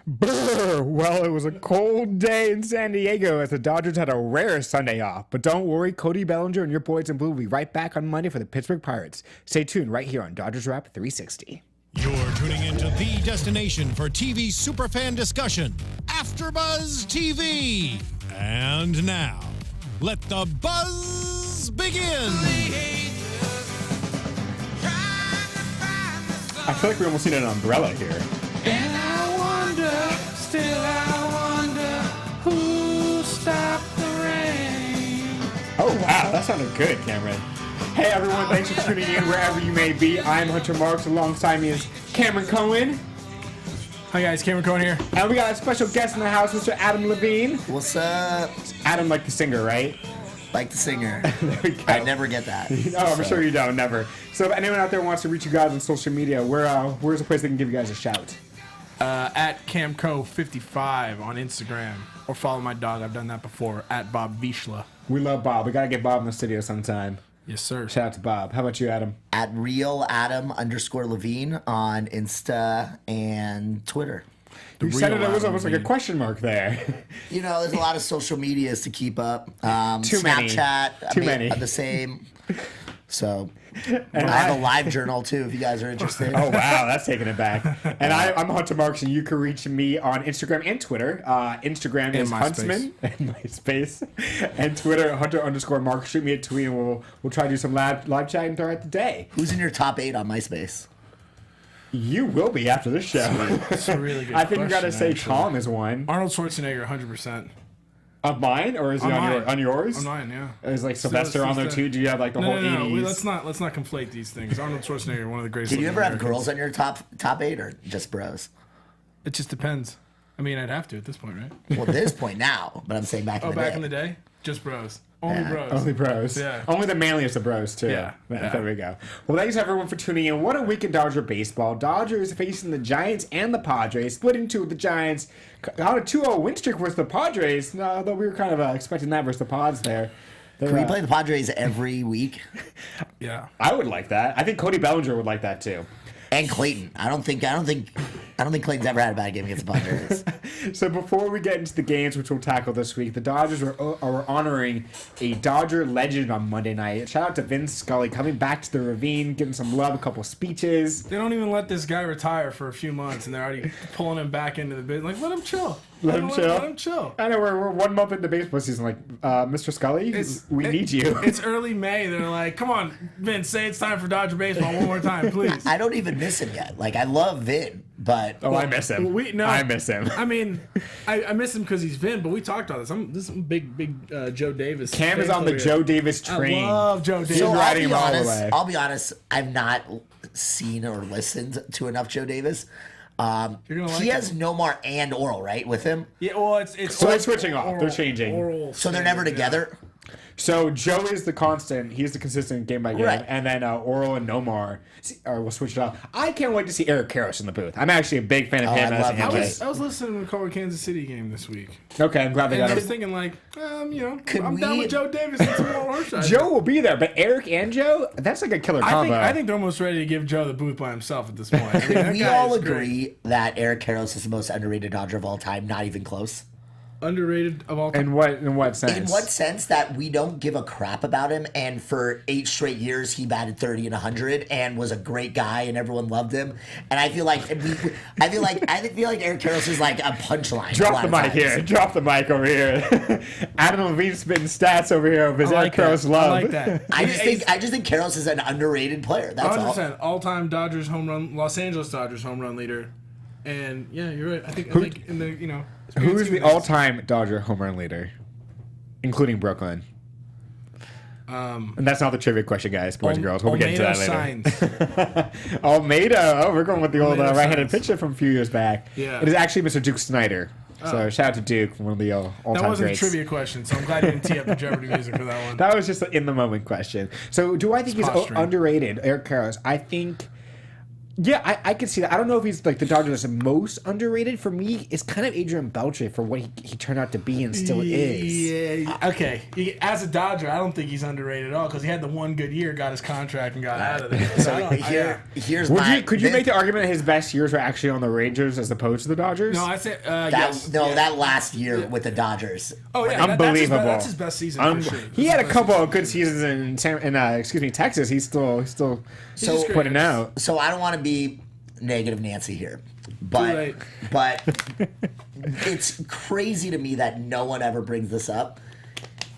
Brr. Well, it was a cold day in San Diego as the Dodgers had a rare Sunday off. But don't worry, Cody Bellinger and your boys in blue will be right back on Monday for the Pittsburgh Pirates. Stay tuned right here on Dodgers Wrap 360. You're tuning into the destination for TV superfan discussion, AfterBuzz TV. And now, let the buzz begin. I feel like we almost need an umbrella here. And I wonder, still I wonder, who stopped the rain. Oh, wow, that sounded good, Cameron. Hey, everyone, thanks for tuning in wherever you may be. I'm Hunter Marks. Alongside me is Cameron Cohen. Hi, guys. Cameron Cohen here. And we got a special guest in the house, Mr. Adam Levine. What's up? Adam, like the singer, right? Like the singer. There we go. I never get that. No, I'm sure you don't, never. So if anyone out there wants to reach you guys on social media, where's a place they can give you guys a shout? At CamCo55 on Instagram. Or follow my dog. I've done that before. At Bob Vishla. We love Bob. We got to get Bob in the studio sometime. Yes, sir. Shout out to Bob. How about you, Adam? At RealAdam_Levine on Insta and Twitter. You said it was almost like a question mark there. You know, there's a lot of social medias to keep up. Too many. Snapchat. Too many. The same. So, I have a live journal too if you guys are interested. Oh, wow. That's taking it back. And I'm Hunter Marks, and you can reach me on Instagram and Twitter. Instagram is Huntsman and MySpace. And Twitter, Hunter_Marks. Shoot me a tweet, and we'll try to do some live chatting throughout the day. Who's in your top 8 on MySpace? You will be after this show. That's a really good I think you got to question, say actually. Tom is one. Arnold Schwarzenegger, 100%. Of mine, or is he on yours? On mine, yeah. Is like Sylvester on there too? Do you have like the whole 80s? Let's not conflate these things. Arnold Schwarzenegger, one of the greatest. Did you ever have Americans. girls on your top 8 or just bros? It just depends. I mean, I'd have to at this point, right? Well, at this point now, but I'm saying back in the day. Back in the day, just bros. Only Yeah. bros. Only bros. Yeah. Only the manliest of bros, too. Yeah. There we go. Well, thanks everyone for tuning in. What a week in Dodger baseball. Dodgers facing the Giants and the Padres. Splitting two with the Giants. On a 2-0 win streak versus the Padres. Although we were kind of expecting that versus the Pods there. Can we play the Padres every week? Yeah. I would like that. I think Cody Bellinger would like that, too. And Clayton. I don't think Clayton's ever had a bad game against the Padres. So before we get into the games, which we'll tackle this week, the Dodgers are honoring a Dodger legend on Monday night. Shout out to Vince Scully coming back to the Ravine, giving some love, a couple speeches. They don't even let this guy retire for a few months, and they're already pulling him back into the bid. Like, let him chill. Let him chill. Let him chill. I know we're 1 month into baseball season. Like, Mr. Scully, we need you. It's early May. They're like, come on, Vince, say it's time for Dodger baseball one more time, please. I don't even miss him yet. Like, I love Vin, but... I miss him. I miss him. I mean, I miss him because he's Vin, but we talked about this. This is big Joe Davis. Cam is on the Joe Davis train. I love Joe Davis. So riding him all the way. I'll be honest, I've not seen or listened to enough Joe Davis. He has Nomar and Oral, right, with him? Yeah, well, it's So they're switching off. They're changing. So they're never together? So Joe is the constant. He's the consistent game by game. Right. And then Oral and Nomar will switch it up. I can't wait to see Eric Karros in the booth. I'm actually a big fan of him. I as love a him. Yankee. I was listening to the Color Kansas City game this week. Okay, I'm glad they And I got was it. thinking, like, I'm Could down we- with Joe Davis and some more Hershiser. Joe will be there, but Eric and Joe, that's like a killer combo. I think they're almost ready to give Joe the booth by himself at this point. I mean, that We guy all is agree great. that Eric Karros is the most underrated Dodger of all time, not even close. Underrated of all time. In what sense? In what sense that we don't give a crap about him, and for 8 straight years he batted 30 and 100 and was a great guy and everyone loved him. And I feel like Eric Karros is like a punchline. Drop the mic here. Drop the mic over here. Adam Levine spitting stats over here of his Eric Karros love. I like that. I just think Karros is an underrated player. That's 100% all-time Dodgers home run, Los Angeles Dodgers home run leader. And yeah, you're right. I think in the Who is the all-time Dodger home run leader, including Brooklyn? And that's not the trivia question, guys, boys and girls. We'll get into that later. Almeida. Oh, we're going with the old right-handed pitcher from a few years back. Yeah. It is actually Mr. Duke Snyder. So shout out to Duke, one of the all-time That wasn't greats. a trivia question, so I'm glad you didn't tee up the Jeopardy music for that one. That was just an in-the-moment question. So do I think he's posturing. underrated, Eric Karros? I think Yeah, I can see that. I don't know if he's like the Dodgers most underrated. For me, it's kind of Adrian Beltre for what he turned out to be and still is. Yeah, okay. As a Dodger, I don't think he's underrated at all because he had the one good year, got his contract, and got out of there. So Here's could you make the argument that his best years were actually on the Rangers as opposed to the Dodgers? No, I say that last year with the Dodgers. Oh yeah, unbelievable. That's his best season for sure. He had a couple of good seasons in Texas. He's still putting out. So I don't want to be negative Nancy here, but it's crazy to me that no one ever brings this up.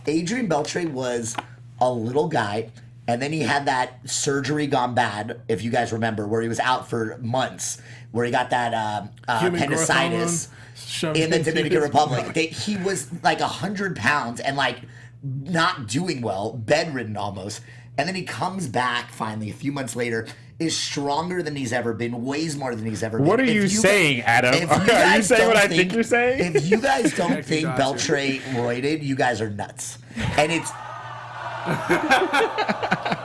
Adrian Beltre was a little guy, and then he had that surgery gone bad, if you guys remember, where he was out for months, where he got that appendicitis in the Dominican Republic. He was like 100 pounds and like not doing well, bedridden almost. And then he comes back finally a few months later, is stronger than he's ever been, weighs more than he's ever been. What are you saying, Adam? Are you saying what I think you're saying? If you guys don't think Beltre roided, you guys are nuts. And it's...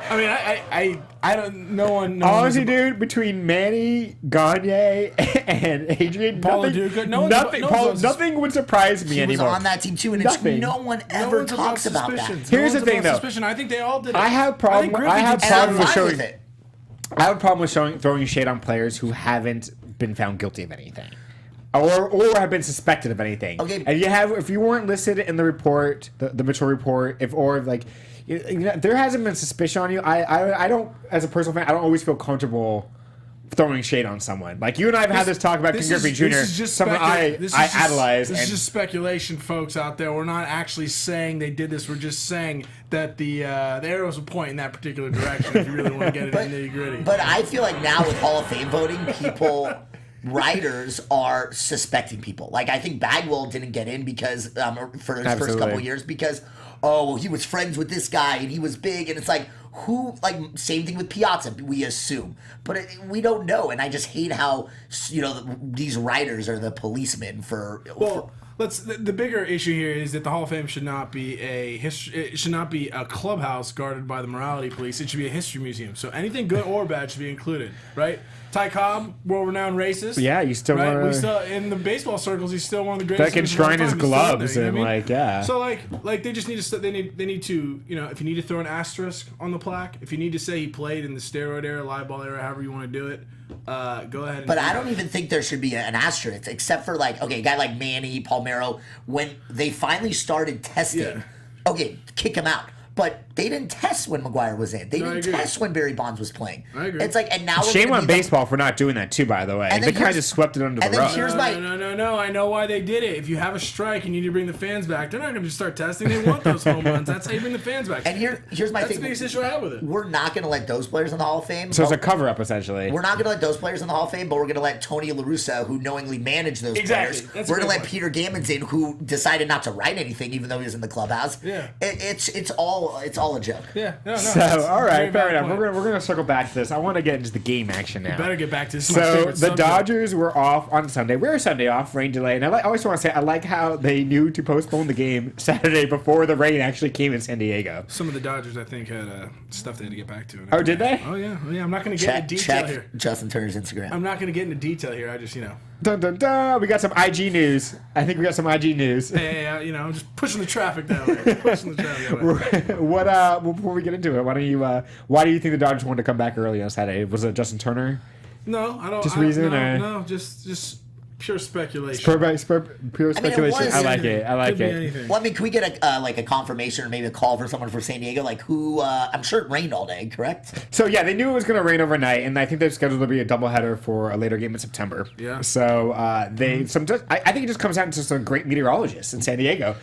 I mean, I don't. No one. Honestly, dude, between Manny, Gagne, and Adrian, nothing would surprise me anymore. He was on that team too, and no one ever talks about that. Here's the thing, though. I think they all did it. I have problem with throwing shade on players who haven't been found guilty of anything. Or have been suspected of anything. Okay. And if you weren't listed in the report, the Mitchell report, there hasn't been suspicion on you. I don't, as a personal fan, I don't always feel comfortable throwing shade on someone. Like you and I have had this talk about Ken Griffey Jr. Someone I idolize. This is just speculation, folks out there. We're not actually saying they did this. We're just saying that the arrows will point in that particular direction. If you really want to get it in the nitty gritty. But I feel like now with Hall of Fame voting, writers are suspecting people. Like I think Bagwell didn't get in because for his first couple of years because he was friends with this guy and he was big, and it's like same thing with Piazza, we assume, but we don't know. And I just hate how these writers are the policemen for. The bigger issue here is that the Hall of Fame should not be it should not be a clubhouse guarded by the morality police. It should be a history museum. So anything good or bad should be included, right? Ty Cobb, world-renowned racist. Yeah, you still right? want We still in the baseball circles. He's still one of the greatest. That can shrine his gloves and So they just need to they need to if you need to throw an asterisk on the plaque, if you need to say he played in the steroid era, live ball era, however you want to do it. Go ahead. But I don't even think there should be an asterisk, except for a guy like Manny, Palmeiro, when they finally started testing. Okay, kick him out. But they didn't test when McGuire was in. They didn't test when Barry Bonds was playing. I agree. It's like, and now shame on baseball for not doing that too. By the way, they kind of just swept it under the rug. No. I know why they did it. If you have a strike and you need to bring the fans back, they're not going to just start testing. They want those home runs. That's how you bring the fans back. And here's my thing. That's the biggest issue I have with it. We're not going to let those players in the Hall of Fame. So it's a cover up essentially. We're not going to let those players in the Hall of Fame, but we're going to let Tony La Russa, who knowingly managed those players. We're going to let Peter Gammons in, who decided not to write anything, even though he was in the clubhouse. Yeah. It's all a joke. Yeah, no. So, all right, fair enough. We're gonna circle back to this. I want to get into the game action now. You better get back to this. So the Dodgers were off on Sunday. We were Sunday off, rain delay, and I always want to say I like how they knew to postpone the game Saturday before the rain actually came in San Diego. Some of the Dodgers, I think, had stuff they had to get back to. Oh, did they? Oh yeah. I'm not gonna get into detail here. Justin Turner's Instagram. I'm not gonna get into detail here. I just Dun, dun, dun. We got some IG news. I think we got some IG news. Hey, just pushing the traffic that way. What? Before we get into it, why do you think the Dodgers wanted to come back early on Saturday? Was it Justin Turner? No, I don't. Just pure speculation. Pure speculation. I like it. Well, can we get a confirmation or maybe a call for someone from San Diego? Like who? I'm sure it rained all day, correct? So yeah, they knew it was going to rain overnight, and I think they're scheduled to be a doubleheader for a later game in September. Yeah. So I think it just comes down to some great meteorologists in San Diego.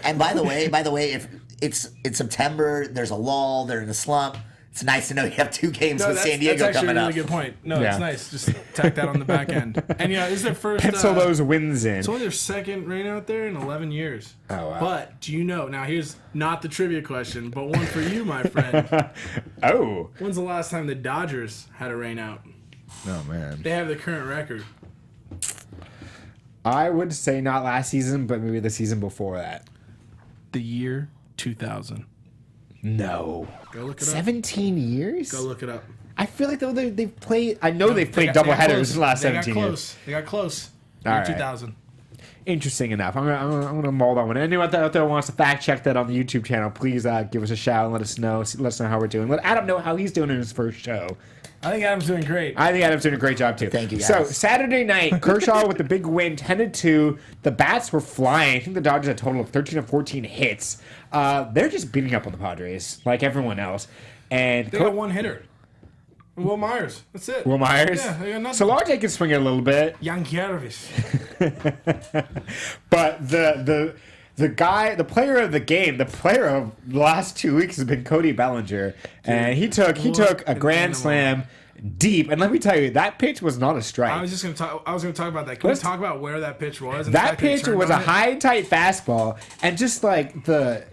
And by the way, if it's September, there's a lull, they're in a slump. It's nice to know you have two games with San Diego coming up. That's actually a really good point. No, it's nice. Just tack that on the back end. And this is their first. Pencil those wins in. It's only their second rain out there in 11 years. Oh wow! But do you know? Now here's not the trivia question, but one for you, my friend. Oh. When's the last time the Dodgers had a rain out? Oh man. They have the current record. I would say not last season, but maybe the season before that. The year 2000. No. Go look it up. 17 years? Go look it up. I feel like though they've played. I know they've played doubleheaders in the last 17 years. They got close. All right. 2000. Interesting enough. I'm gonna mull that one. Anyone out there wants to fact check that on the YouTube channel, please give us a shout and let us know. Let us know how we're doing. Let Adam know how he's doing in his first show. I think Adam's doing great. I think Adam's doing a great job too. Thank you, guys. So Saturday night, Kershaw with the big win, 10-2. The bats were flying. I think the Dodgers had a total of 13 or 14 hits. They're just beating up on the Padres like everyone else. And They got one hitter. Will Myers. That's it. Will Myers. Yeah, they got nothing. Solarte can swing it a little bit. Yankees. But the player of the game, the player of the last 2 weeks has been Cody Bellinger, and he took a grand slam deep. And let me tell you, that pitch was not a strike. I was going to talk about that. Can we talk about where that pitch was? And that pitch was a high tight fastball, and just like the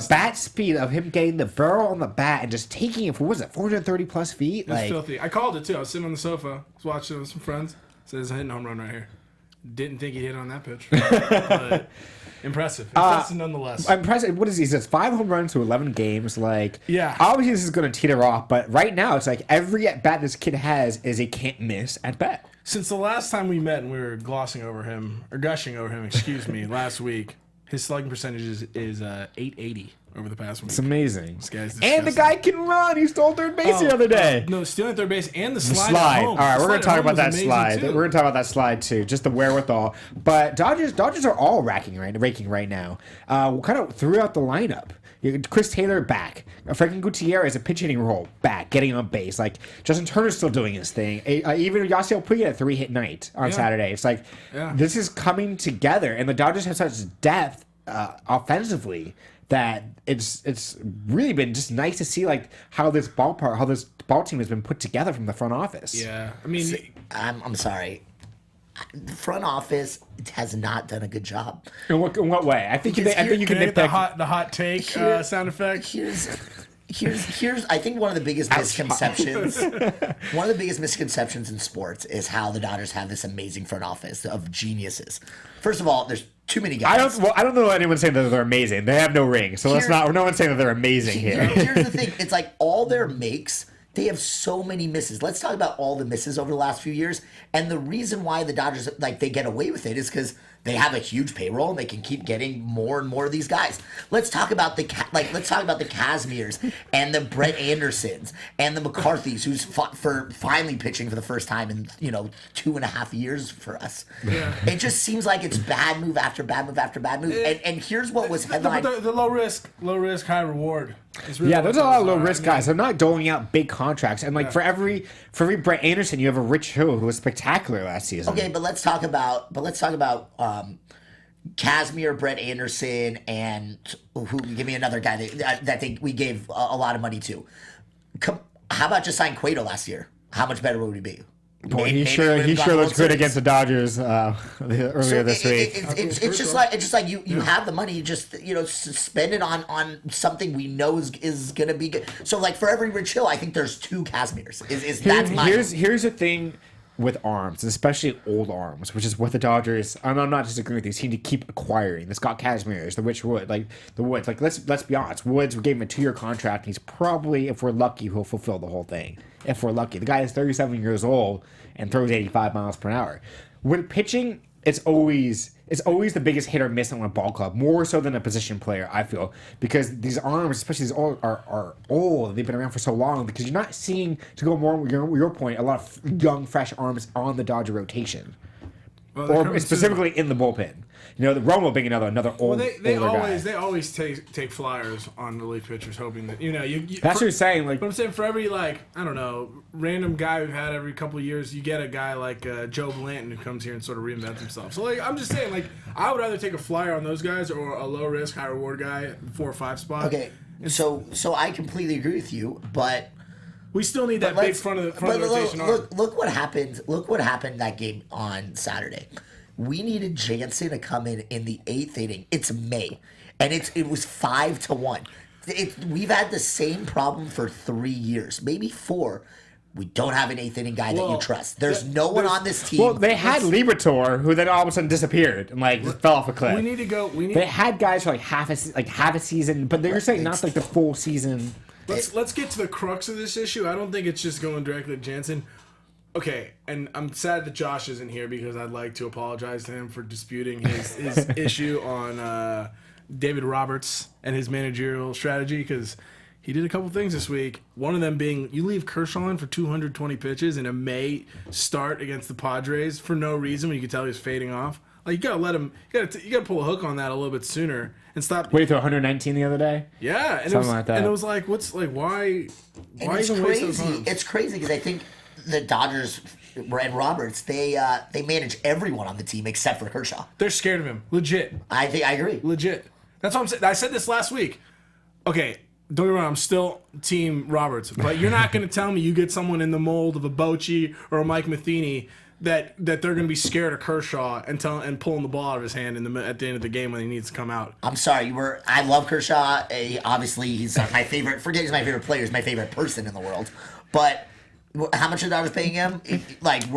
bat speed of him getting the barrel on the bat and just taking it for, what was it, 430 plus feet? It was filthy. I called it too. I was sitting on the sofa, was watching it with some friends. Says hitting a home run right here. Didn't think he hit on that pitch. But impressive. Impressive nonetheless. Impressive. What is he? He says 5 home runs to 11 games. Like, yeah. Obviously, this is going to teeter off, but right now, it's like every at bat this kid has is a can't miss at bat. Since the last time we met and we were gushing over him, excuse me, last week, his slugging percentage is 880 over the past week. It's amazing. This guy's disgusting. And the guy can run. He stole third base the other day. No, stealing third base and the The slide. slide. At home. All right, we're going to talk about that slide. Too. We're going to talk about that slide too. Just the wherewithal. But Dodgers are all raking right now. Kind of throughout the lineup. Chris Taylor back. Franklin Gutierrez a pitch hitting role back, getting on base. Like Justin Turner's still doing his thing. Even Yasiel Puig had a 3-hit night on Saturday. It's like this is coming together, and the Dodgers have such depth offensively that it's really been just nice to see like how this ball team has been put together from the front office. Yeah, I mean, I'm sorry. The front office has not done a good job. In what way? I think you can nitpick the hot take sound effect. Here's I think one of the biggest misconceptions. One of the biggest misconceptions in sports is how the Dodgers have this amazing front office of geniuses. First of all, there's too many guys. I don't know anyone saying that they're amazing. They have no ring, so no one's saying that they're amazing here. Here's the thing: it's like all their makes. They have so many misses. Let's talk about all the misses over the last few years. And the reason why the Dodgers they get away with it is because they have a huge payroll and they can keep getting more and more of these guys. Let's talk about the Kazmirs and the Brett Andersons and the McCarthys, who's fought for finally pitching for the first time in 2.5 years for us. Yeah. It just seems like it's bad move after bad move after bad move. And here's what was headlined: the low risk, high reward. Really there's a lot of low risk guys. They're not doling out big contracts, and for every Brett Anderson, you have a Rich Hill who was spectacular last season. Okay, but let's talk about Kazmir, Brett Anderson, and who? Give me another guy that we gave a lot of money to. How about just sign Cueto last year? How much better would he be? Boy, he sure looks good against the Dodgers earlier this week. It's just like you have the money, just spend it on something we know is gonna be good. So for every Rich Hill, I think there's 2 Kazmirs. Here's the thing with arms, especially old arms, which is what the Dodgers. I'm not disagreeing with you. Seem to keep acquiring the Scott Kazmirs, the Rich Wood, the Woods. Let's be honest. Woods, we gave him a 2-year contract. And he's probably, if we're lucky, he'll fulfill the whole thing. If we're lucky, the guy is 37 years old and throws 85 miles per hour. With pitching, it's always the biggest hit or miss on a ball club, more so than a position player, I feel, because these arms, especially these old, are old. They've been around for so long, because you're not seeing, to go more with your point, a lot of young, fresh arms on the Dodger rotation, or specifically in the bullpen. The Romo being another old. Well, they guy. always take flyers on relief pitchers, hoping that That's what you're saying. But I'm saying for every random guy we've had every couple of years, you get a guy like Joe Blanton who comes here and sort of reinvents himself. So I'm just saying I would rather take a flyer on those guys or a low risk, high reward guy, 4 or 5 spot. Okay, so I completely agree with you, but we still need that big front of the rotation arm. Look what happened. Look what happened that game on Saturday. We needed Jansen to come in the 8th inning. It's May, and it was 5-1. We've had the same problem for 3 years, maybe 4. We don't have an 8th inning guy that you trust. There's no one on this team. Well, they had Liberatore, who then all of a sudden disappeared and just fell off a cliff. We need to go. They had guys for half a season, but they're saying not the full season. Let's get to the crux of this issue. I don't think it's just going directly to Jansen. Okay, and I'm sad that Josh isn't here because I'd like to apologize to him for disputing his issue on David Roberts and his managerial strategy, because he did a couple things this week. One of them being you leave Kershaw in for 220 pitches in a May start against the Padres for no reason when you could tell he was fading off. Like, you gotta let him. You gotta pull a hook on that a little bit sooner and stop. Wait till 119 the other day. Yeah, and Something like that. And it was like, why? Why it's even waste those crazy. times? It's crazy because I think the Dodgers and Roberts, they manage everyone on the team except for Kershaw. They're scared of him. Legit. I agree. Legit. That's what I'm saying. I said this last week. Okay, don't get me wrong, I'm still Team Roberts, but you're not going to tell me you get someone in the mold of a Bochy or a Mike Matheny that they're going to be scared of Kershaw and pulling the ball out of his hand at the end of the game when he needs to come out. I'm sorry. I love Kershaw. Obviously, he's my favorite. Forget he's my favorite player. He's my favorite person in the world. But how much are the Dodgers paying him?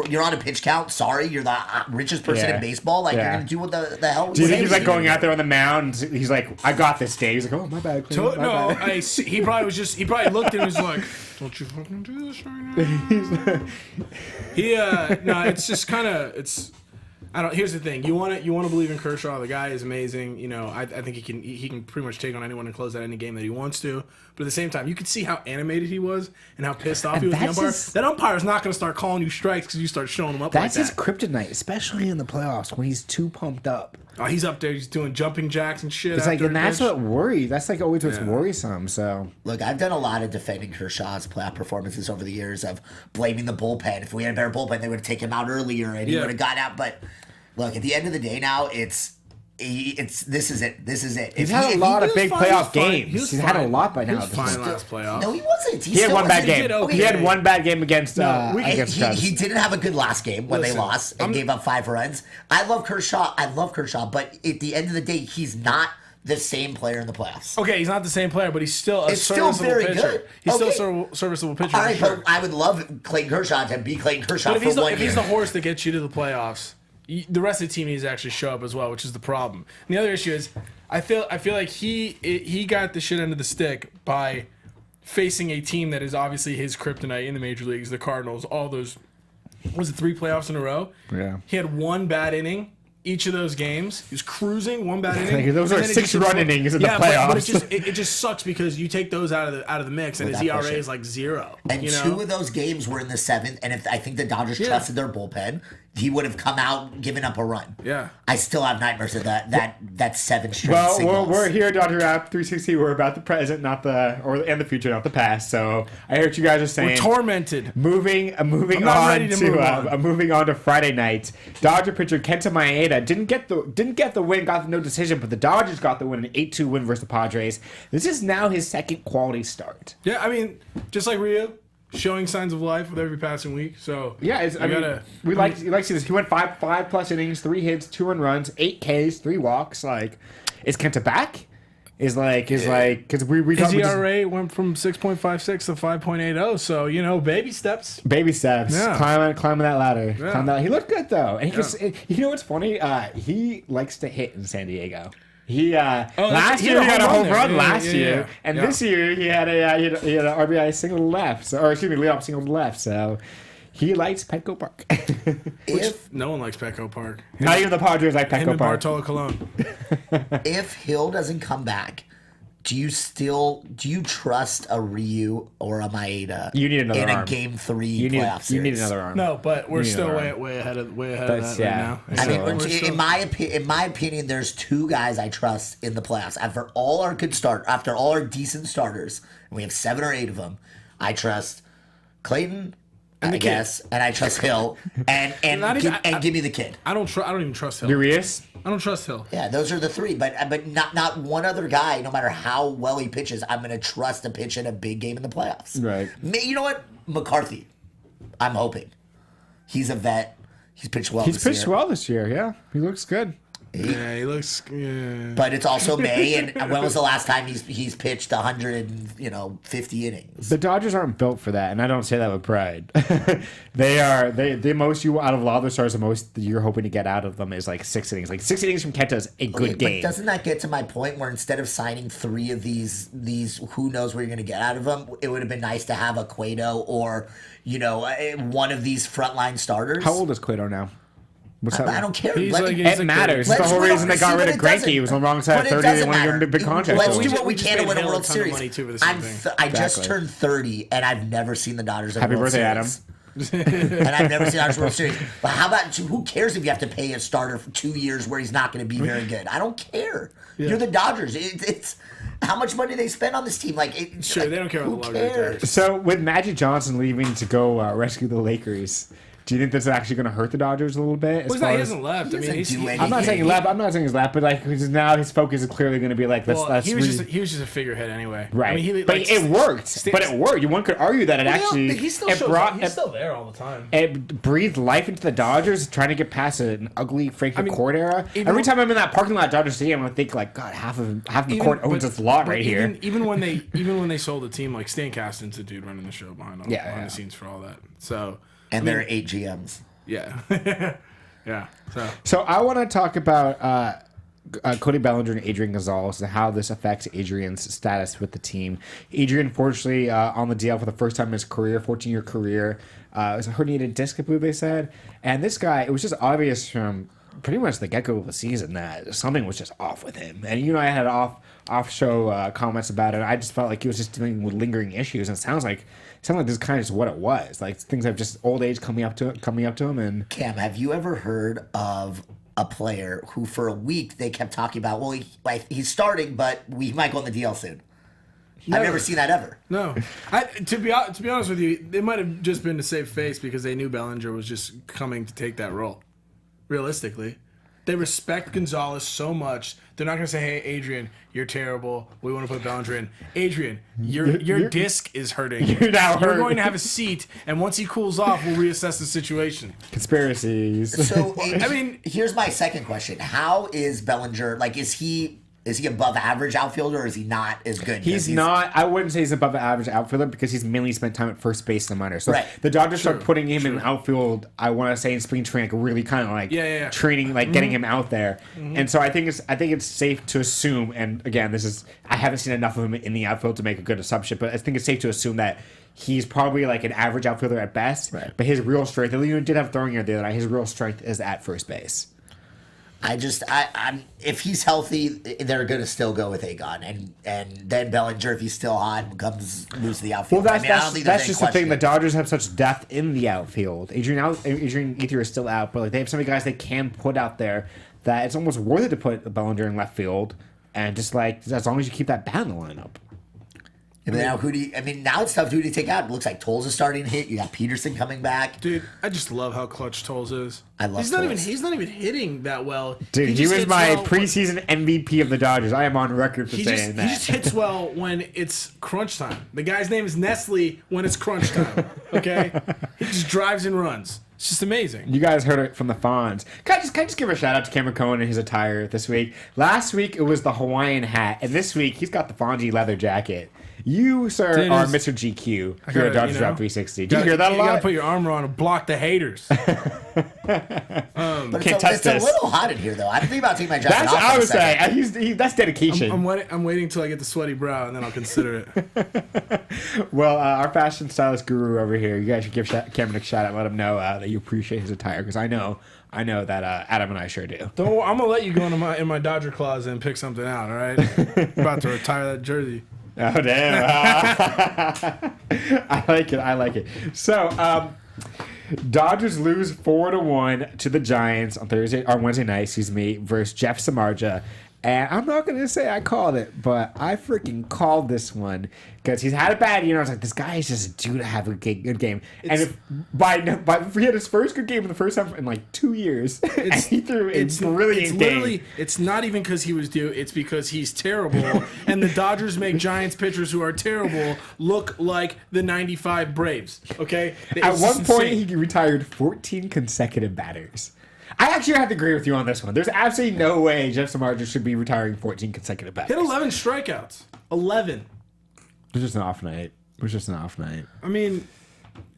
You're on a pitch count. Sorry, you're the richest person in baseball. You're going to do what the hell? Do you think he's like going out there on the mound? He's like, I got this day. He's like, oh, my bad. Clint, my bad. He probably looked and was like, don't you fucking do this right now. No, it's just kind of, here's the thing. You want to believe in Kershaw. The guy is amazing. You know, I think he can pretty much take on anyone and close out any game that he wants to. But at the same time, you could see how animated he was and how pissed off he was with the umpire. That umpire is not going to start calling you strikes because you start showing him up like that. That's his kryptonite, especially in the playoffs when he's too pumped up. Oh, he's up there. He's doing jumping jacks and shit. It's like, and that's what worries. That's like always what's worrisome. So look, I've done a lot of defending Kershaw's playoff performances over the years of blaming the bullpen. If we had a better bullpen, they would have taken him out earlier and he would have got out. But look, at the end of the day, now this is it. He's had a lot of big playoff games. He's had a lot by now. He was fine last playoff. No, he wasn't. He had one bad game. Okay. He had one bad game against Cubs. He didn't have a good last game when they lost and gave up 5 runs. I love Kershaw, but at the end of the day, he's not the same player in the playoffs. Okay, he's not the same player, but he's still a still serviceable very pitcher. good. He's still a serviceable pitcher. All right, sure. but I would love Clayton Kershaw to be Clayton Kershaw but for 1 year. If he's the horse that gets you to the playoffs, the rest of the team needs to actually show up as well, which is the problem. And the other issue is, I feel like he got the shit end of the stick by facing a team that is obviously his kryptonite in the major leagues, the Cardinals. All those, was it 3 playoffs in a row? Yeah. He had 1 bad inning each of those games. He was cruising, 1 bad inning. Those are 6-run innings in the playoffs. But it just sucks because you take those out of the mix, and his ERA is like 0. And 2 of those games were in the 7th, and if I think the Dodgers trusted their bullpen, he would have come out giving up a run. Yeah. I still have nightmares of that 7 straight Well, singles. we're here, Dodger App 360. We're about the present, and the future, not the past. So I heard you guys are saying we're tormented. Moving on to Friday night. Dodger pitcher Kenta Maeda didn't get the win, got no decision, but the Dodgers got the win, an 8-2 win versus the Padres. This is now his second quality start. Yeah, I mean, just like Rio, showing signs of life with every passing week. So yeah, we like to see this. He went 5 plus innings, 3 hits, 2 earned runs, 8 Ks, 3 walks. Like, is Kenta back? Because we his ERA went from 6.56 to 5.80. So baby steps. Baby steps. Yeah. Climbing that ladder. Yeah. He looked good though, and you know what's funny? He likes to hit in San Diego. Last year he had a home run last year, and this year he had an RBI single to left, leadoff single to left. So he likes Petco Park. No one likes Petco Park. Not even the Padres like Petco Him and Park. Bartolo Colon. If Hill doesn't come back, do you trust a Ryu or a Maeda You need another in arm. a Game 3 playoff series? You need another arm. No, but we're still way ahead of that right now. I mean, in my opinion, there's 2 guys I trust in the playoffs. After all our decent starters, and we have 7 or 8 of them, I trust Clayton, I guess, and I trust Hill, and give me the kid. I don't even trust Hill. Urias? I don't trust Hill. Yeah, those are the 3, but not one other guy. No matter how well he pitches, I'm going to trust to pitch in a big game in the playoffs. Right. You know what? McCarthy. I'm hoping. He's a vet. He's pitched well. He's pitched well this year. Yeah, he looks good. Yeah, he looks. Yeah. But it's also May, and when was the last time he's pitched 150 innings? The Dodgers aren't built for that, and I don't say that with pride. The most you out of a lot of the stars, the most you're hoping to get out of them is like 6 innings. Like 6 innings from Kenta is a good game. But doesn't that get to my point where instead of signing 3 of these who knows what you're going to get out of them, it would have been nice to have a Cueto or one of these frontline starters. How old is Cueto now? What's that? I don't care. It matters. It's the whole reason they got rid of Greinke. He was on the wrong side of 30. They want to give him a big contract. Let's So do what we can to win a World Series. I just Exactly. turned 30, and I've never seen the Dodgers in a Happy World birthday, Adam. Series. And I've never seen the Dodgers World Series. But how about, who cares if you have to pay a starter for 2 years where he's not going to be very good? I don't care. You're the Dodgers. It's how much money they spend on this team. Sure, they don't care about the who luxury cares? tax. So with Magic Johnson leaving to go rescue the Lakers, do you think this is actually going to hurt the Dodgers a little bit? Well, he hasn't left. I mean, I'm not saying he left. I'm not saying he's left, but like now his focus is clearly going to be like he was just a figurehead anyway. Right. I mean, it worked. But it worked. One could argue that he's still there all the time. It breathed life into the Dodgers, trying to get past an ugly Frank McCourt era. Every time I'm in that parking lot at Dodger Stadium, I think like, God, half of McCourt owns this lot right here. Even when they sold the team, like Stan Kasten's a dude running the show behind the scenes for all that. So there are 8 GMs. Yeah. Yeah. So I want to talk about Cody Bellinger and Adrian Gonzales and how this affects Adrian's status with the team. Adrian, fortunately, on the DL for the first time in his career, 14-year career. It was a herniated disc, I believe they said. And this guy, it was just obvious from pretty much the get-go of the season that something was just off with him. And I had off-show comments about it. I just felt like he was just dealing with lingering issues. And it sounds like this is kind of just what it was. Like things have just old age coming up to him. And Cam, have you ever heard of a player who for a week they kept talking about, well, he's starting, but we might go on the DL soon? I've never seen that ever. No. To be honest with you, they might have just been to save face because they knew Bellinger was just coming to take that role. Realistically. They respect Gonzalez so much. They're not going to say, hey, Adrian, you're terrible. We want to put Bellinger in. Adrian, your disc is hurting. You're now hurt. You're going to have a seat, and once he cools off, we'll reassess the situation. Conspiracies. So, here's my second question. How is Bellinger, is he above average outfielder or is he not as good? He's not. I wouldn't say he's above average outfielder because he's mainly spent time at first base in the minors. So right. The Dodgers start putting him in outfield. I want to say in spring training, like really kind of like training, like getting him out there. And so I think it's safe to assume. And again, I haven't seen enough of him in the outfield to make a good assumption, but I think it's safe to assume that he's probably like an average outfielder at best. Right. But his real strength, did have throwing yard the other night. His real strength is at first base. If he's healthy, they're going to still go with Agon, and then Bellinger, if he's still hot, comes loose to the outfield. Well, that's just the thing. The Dodgers have such depth in the outfield. Adrian Ether is still out, but they have so many guys they can put out there that it's almost worth it to put Bellinger in left field, and just as long as you keep that bat in the lineup. Now now it's tough. Who do you take out? It looks like Tolles is starting to hit. You got Peterson coming back. Dude, I just love how clutch Tolles is. I love Tolles. Tolles. He's not even hitting that well. Dude, he was my preseason MVP of the Dodgers. I am on record for saying that. He just hits well when it's crunch time. The guy's name is Nestle when it's crunch time. Okay? He just drives and runs. It's just amazing. You guys heard it from the Fonz. Can I just give a shout out to Cameron Cohen and his attire this week? Last week it was the Hawaiian hat, and this week he's got the Fonzie leather jacket. You, sir, are Mr. GQ here at Dodgers Drop 360. Do you hear that a lot? You gotta put your armor on and block the haters. But it's a little hot in here, though. I'm thinking about taking my jacket off. That's what I was saying. That's dedication. I'm waiting until I get the sweaty brow, and then I'll consider it. Well, our fashion stylist guru over here, you guys should give Cameron a shout out. Let him know that you appreciate his attire, because I know that Adam and I sure do. I'm gonna let you go in my Dodger closet and pick something out. All right, I'm about to retire that jersey. Oh, damn. I like it. So, Dodgers lose 4-1 to the Giants on Wednesday night, versus Jeff Samardzija. And I'm not going to say I called it, but I freaking called this one because he's had a bad year. I was like, this guy is just due to have a good game. And he had his first good game in the first time in like 2 years. And he threw a brilliant game. It's not even because he was due. It's because he's terrible. And the Dodgers make Giants pitchers who are terrible look like the 95 Braves. Okay? At one point, he retired 14 consecutive batters. I actually have to agree with you on this one. There's absolutely no way Jeff Samardzija should be retiring 14 consecutive batters. Hit 11 strikeouts. 11. It was just an off night. I mean,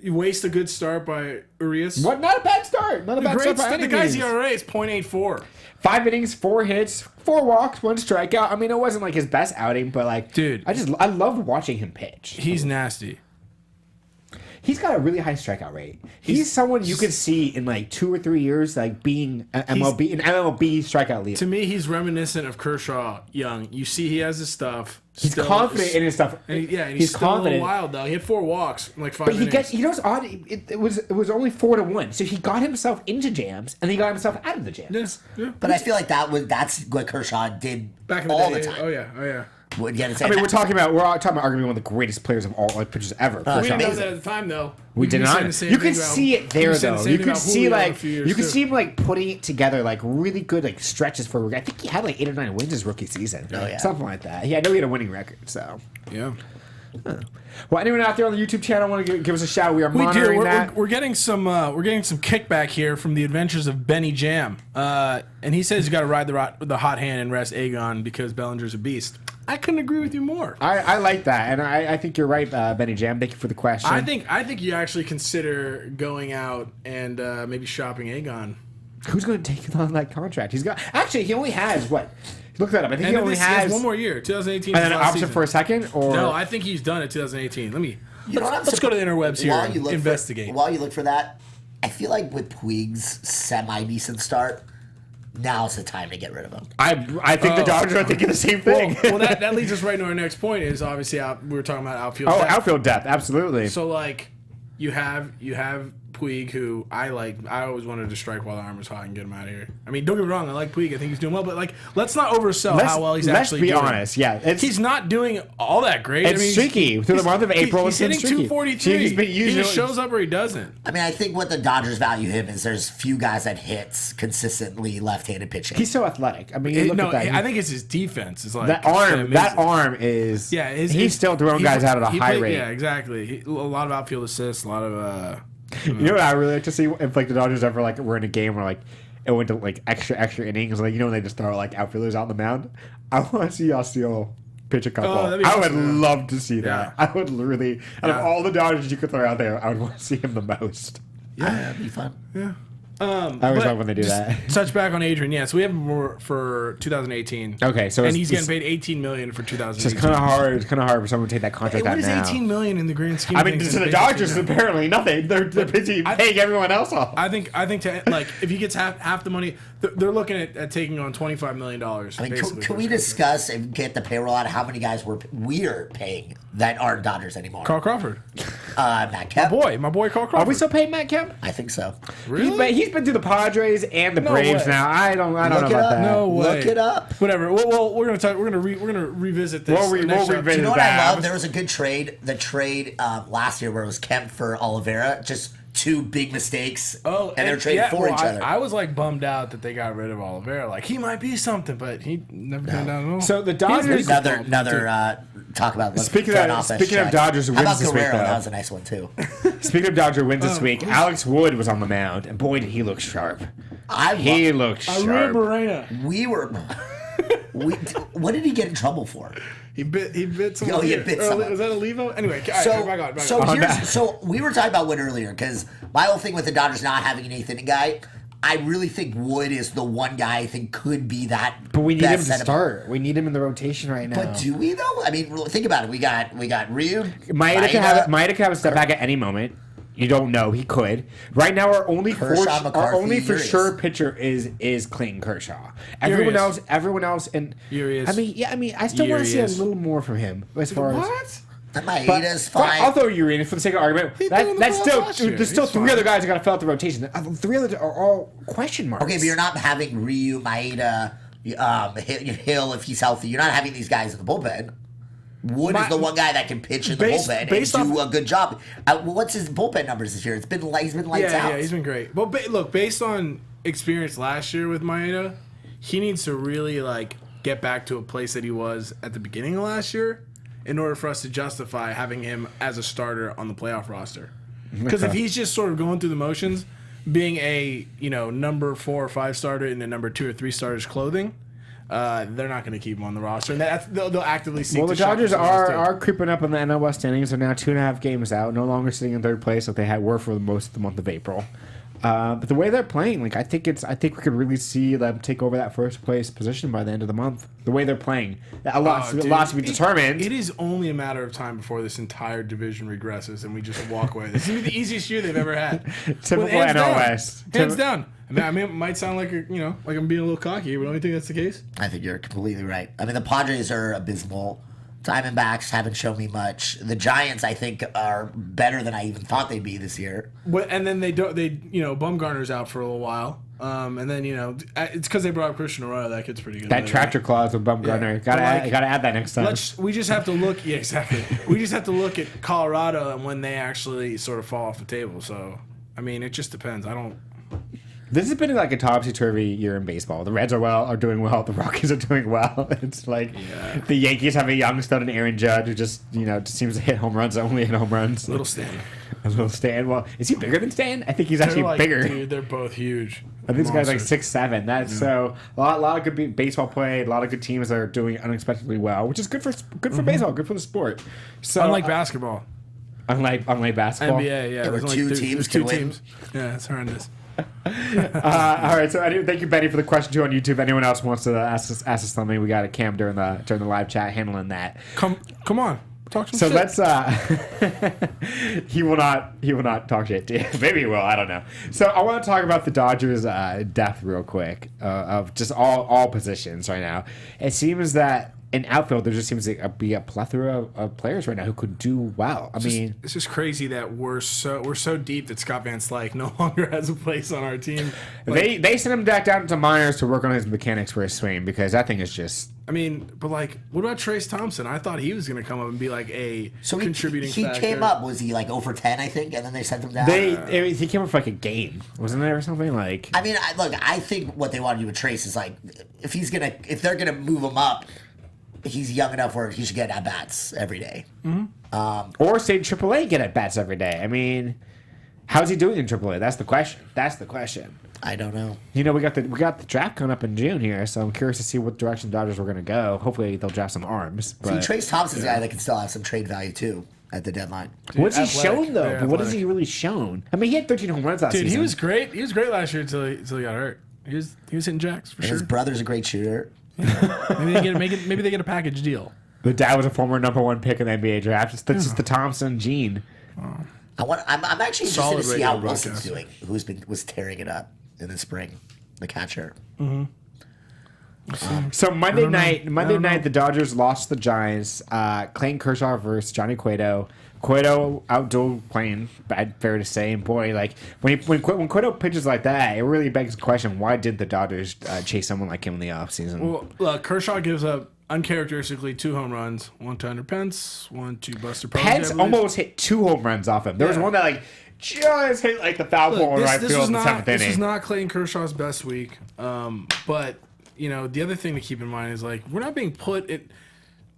you waste a good start by Urias. What? Not a bad start. Not a bad start by any The guy's means. ERA is .84. 5 innings, 4 hits, 4 walks, 1 strikeout. I mean, it wasn't like his best outing, but like, dude, I love watching him pitch. He's nasty. He's got a really high strikeout rate. He's someone you could see in like 2 or 3 years, like being an MLB strikeout leader. To me, he's reminiscent of Kershaw young. You see, he has his stuff. He's confident in his stuff. And he's still confident. A little wild though. He had 4 walks in like 5 innings. But he knows odd. It was only 4-1, so he got himself into jams and he got himself out of the jams. Yeah. But I feel like that's what Kershaw did back in the all day. the time. Oh yeah. I mean, we're talking about arguably one of the greatest players of all pitchers ever. We didn't know that at the time, though. We did not. You could see it there, though. You could see him like putting it together, like really good like stretches for. I think he had like 8 or 9 wins his rookie season. Oh yeah, something like that. I know he had a winning record. So yeah. Well, anyone out there on the YouTube channel want to give us a shout? We are monitoring that. We're getting some kickback here from the Adventures of Benny Jam, and he says you got to ride the hot hand and rest Aegon because Bellinger's a beast. I couldn't agree with you more. I like that, and I think you're right, Benny Jam. Thank you for the question. I think you actually consider going out and maybe shopping Aegon. Who's going to take on that contract? He only has what? Look that up. I think he only has 1 more year, 2018. And then an option for a second, or no? I think he's done it 2018. Let's go to the interwebs here and investigate. While you look for that, I feel like with Puig's semi-decent start, now's the time to get rid of him. I think the Dodgers are thinking the same thing. Well, that leads us right into our next point. Is obviously we were talking about outfield. Oh, depth. outfield depth, absolutely. So like, you have Puig, who I like. I always wanted to strike while the arm was hot and get him out of here. I mean, don't get me wrong. I like Puig. I think he's doing well. But like, let's not oversell how well he's actually doing. Let's be honest. Yeah, he's not doing all that great. It's streaky through the month of April. He's hitting 243. He just shows up or he doesn't. I mean, I think what the Dodgers value him is there's few guys that hits consistently left-handed pitching. He's so athletic. I mean, look at that. I think it's his defense. It's like that arm. That arm is. Yeah, he's still throwing guys out at a high rate. Yeah, exactly. A lot of outfield assists. A lot of. You know what I really like to see if like the Dodgers ever like were in a game where like it went to like extra innings, like when they just throw like outfielders out on the mound. I want to see Yasiel pitch a couple. I would love to see that. I would really out of all the Dodgers you could throw out there, I would want to see him the most. Yeah, that'd be fun. Yeah. I always love when they do that. Touch back on Adrian. Yeah, so we have him for 2018. Okay, so and he's getting paid $18 million for 2018. It's kind of hard. It's kind of hard for someone to take that contract out now. What is $18 million in the grand scheme? I mean, to the Dodgers, apparently nothing. They're busy paying everyone else off. I think like if he gets half the money, they're looking at taking on $25 million. I mean, can we discuss and get the payroll out of how many guys we're paying that aren't Dodgers anymore? Carl Crawford, Matt Kemp, my boy Carl Crawford. Are we still paying Matt Kemp? I think so. Really? He's been through the Padres and the Braves now. I don't know about that. No way. Look it up. Whatever. Well, we're gonna revisit this. We'll revisit Do you know what I love? There was a good trade. The trade last year where it was Kemp for Oliveira. Just 2 big mistakes. And they're trading for each other. I was like bummed out that they got rid of Oliveira. Like he might be something, but he never turned down at all. So the Dodgers. Another talk about. Speaking of Dodgers wins this week, though. That was a nice one too. Speaking of Dodger wins this week, Alex Wood was on the mound, and boy did he look sharp. He looked sharp. What did he get in trouble for? He bit someone. Oh, he bit someone. Was that a Levo? Anyway, so we were talking about Wood earlier because my whole thing with the Dodgers not having an 8th inning guy, I really think Wood is the one guy I think could be that. But we need him to start. We need him in the rotation right now. But do we though? I mean, think about it. We got Ryu. Maeda could have a step back at any moment. You don't know. He could. Right now, our only for sure pitcher is Clayton Kershaw. Everyone else, and I mean, I still want to see a little more from him as far as. Maeda's fine. I'll throw Urias for the sake of argument. That's there's still 3 other guys that got to fill out the rotation. 3 others are all question marks. Okay, but you're not having Ryu, Maeda, Hill if he's healthy. You're not having these guys in the bullpen. Wood is the one guy that can pitch in the bullpen and do a good job. What's his bullpen numbers this year? He's been lights out. Yeah, he's been great. But look, based on experience last year with Maeda, he needs to really get back to a place that he was at the beginning of last year in order for us to justify having him as a starter on the playoff roster. Because if he's just sort of going through the motions, being a number 4 or 5 starter in a number 2 or 3 starter's clothing, they're not going to keep him on the roster, and they'll actively seek. Well, the Dodgers are creeping up in the NL West standings. They're now 2.5 games out, no longer sitting in third place like they were for most of the month of April. But the way they're playing, like I think we could really see them take over that first place position by the end of the month. The way they're playing, a lot to be determined. It is only a matter of time before this entire division regresses and we just walk away. This is the easiest year they've ever had. Typical NL West. Hands down. I mean, it might sound like like I'm being a little cocky, but don't you think that's the case? I think you're completely right. I mean, the Padres are abysmal. Diamondbacks haven't shown me much. The Giants, I think, are better than I even thought they'd be this year. And then they Bumgarner's out for a little while. And then it's because they brought up Christian Arroyo. That kid's pretty good. That tractor clause with Bumgarner. Yeah. Gotta add that next time. We just have to look. Yeah, exactly. We just have to look at Colorado and when they actually sort of fall off the table. So I mean, it just depends. This has been like a topsy-turvy year in baseball. The Reds are doing well. The Rockies are doing well. It's like the Yankees have a young stud in Aaron Judge who just seems to hit home runs, only hit home runs. Little Stan. Well, is he bigger than Stan? I think he's actually bigger. Dude, they're both huge. I think this guy's like 6'7". That's so a lot of good baseball play. A lot of good teams that are doing unexpectedly well, which is good for baseball, good for the sport. So unlike basketball. Unlike basketball. NBA, yeah. There were two teams. Yeah, it's horrendous. All right, so thank you, Benny, for the question too on YouTube. If anyone else wants to ask us something, we got a Cam during the live chat handling that. Come on, talk some so shit. Let's. He will not talk shit to you. Maybe he will. I don't know. So I want to talk about the Dodgers' depth real quick of just all positions right now. It seems that in outfield there just seems to be a plethora of players right now who could do well. It's just crazy that we're so deep that Scott Van Slyke no longer has a place on our team. They sent him back down to minors to work on his mechanics for his swing because that thing is just. I mean, but what about Trace Thompson? I thought he was going to come up and be like a contributing factor. He came up, was he like 0 for 10, I think, and then they sent him down? He came up for like a game, wasn't there, or something like? I mean, I think what they want to do with Trace is like, if they're gonna move him up, he's young enough where he should get at bats every day. Mm-hmm. Or say AAA get at bats every day. I mean, how's he doing in AAA? That's the question. I don't know. We got the draft coming up in June here, so I'm curious to see what direction the Dodgers were going to go. Hopefully, they'll draft some arms. See, Trace Thompson's a guy that can still have some trade value too at the deadline. What's he shown though? What has he really shown? I mean, he had 13 home runs last season. He was great. He was great last year until he got hurt. He was hitting jacks for sure. His brother's a great shooter. Maybe they get a package deal. The dad was a former #1 pick in the NBA draft. That's just the Thompson gene. I'm actually interested to see how Wilson's doing. Was tearing it up in the spring, the catcher. Mm-hmm. So Monday night, the Dodgers lost to the Giants. Clayton Kershaw versus Johnny Cueto. Cueto outdueled Clayton, fair to say. And boy, like when Cueto pitches like that, it really begs the question: why did the Dodgers chase someone like him in the offseason? Well, look, Kershaw gives up uncharacteristically 2 home runs, one to Hunter Pence, one to Buster Posey. Pence almost hit 2 home runs off him. There was one that just hit like the foul pole in right field in the 7th inning. This is not Clayton Kershaw's best week, but the other thing to keep in mind is we're not being put in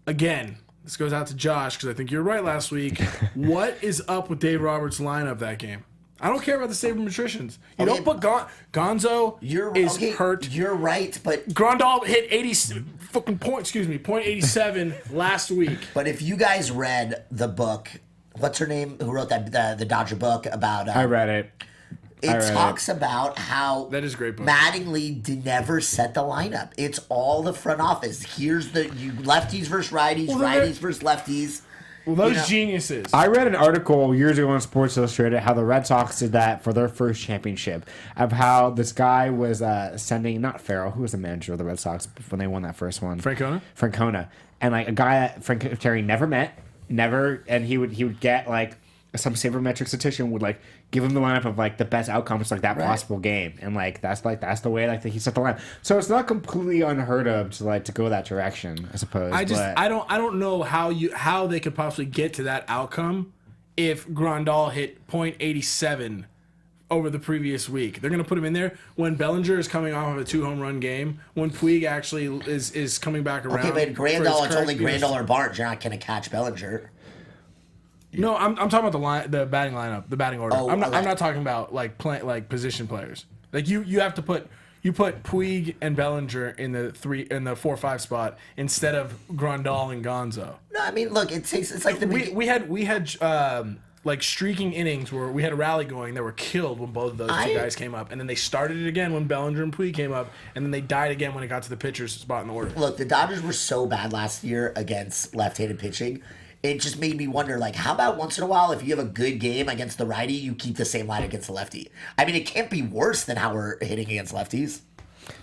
again. This goes out to Josh because I think you're right last week. What is up with Dave Roberts' lineup that game? I don't care about the sabermetricians. You don't put Gonzo is hurt. You're right, but Grandal hit 0.87 last week. But if you guys read the book, what's her name? Who wrote that the Dodger book about? I read it. It talks about how that is a great book. Mattingly never set the lineup. It's all the front office. Here's lefties versus righties, righties versus lefties. Well, those geniuses. I read an article years ago on Sports Illustrated how the Red Sox did that for their first championship, of how this guy was sending, not Farrell, who was the manager of the Red Sox when they won that first one? Francona. And a guy that Frank Terry never met, and he would get some sabermetric statistician would give him the lineup of the best outcomes that possible game, and that's the way he set the line. So it's not completely unheard of to go that direction, I suppose. I don't know how they could possibly get to that outcome if Grandal hit .87 over the previous week. They're gonna put him in there when Bellinger is coming off of a 2 home run game, when Puig actually is coming back around. Okay, but Grandal, it's only Grandal or Barnes. You're not gonna catch Bellinger. No, I'm talking about the batting lineup, the batting order. Oh, I'm okay. not talking about like position players. Like you have to put Puig and Bellinger in the 4-5 spot instead of Grandal and Gonzo. No, I mean, look, it's like the We had like streaking innings where we had a rally going that were killed when both of those two guys came up, and then they started it again when Bellinger and Puig came up, and then they died again when it got to the pitcher's spot in the order. Look, the Dodgers were so bad last year against left-handed pitching. It just made me wonder, like, how about once in a while, if you have a good game against the righty, you keep the same line against the lefty? I mean, it can't be worse than how we're hitting against lefties.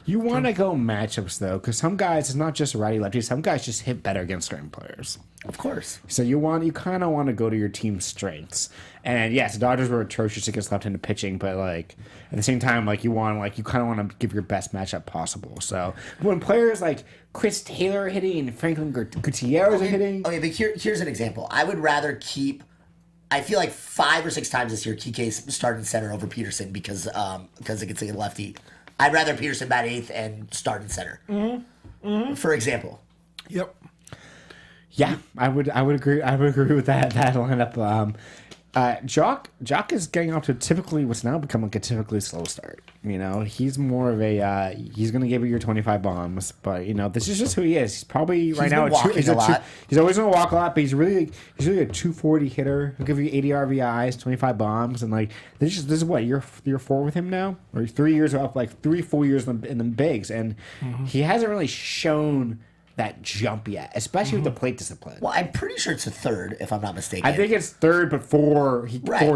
You want to go matchups though, because some guys, it's not just righty lefty. Some guys just hit better against certain players. Of course. So you kind of want to go to your team's strengths. And yes, the Dodgers were atrocious against left-handed pitching, but like at the same time, like you kind of want to give your best matchup possible. So when players like Chris Taylor are hitting and Franklin Gutierrez are hitting, Okay, but here's an example. I would rather keep. I feel like 5 or 6 times this year, Kike's starting center over Peterson because it gets a lefty. I'd rather Peterson bat 8th and start in center. For example. Yep. yeah, I would agree. I would agree with that lineup. Jock is getting off to typically what's now become like a typically slow start. You know, he's more of a he's going to give you your 25 bombs, but you know this is just who he is. He's probably right now he's always going to walk a lot, but he's really a 240 hitter. He'll give you 80 RBIs, 25 bombs, and like this is what year 4 with him now, or 3 years up, like 3 full years in the bigs, and he hasn't really shown that jump yet, especially with the plate discipline. Well, I'm pretty sure it's a 3rd, if I'm not mistaken. I think it's 3rd, but 4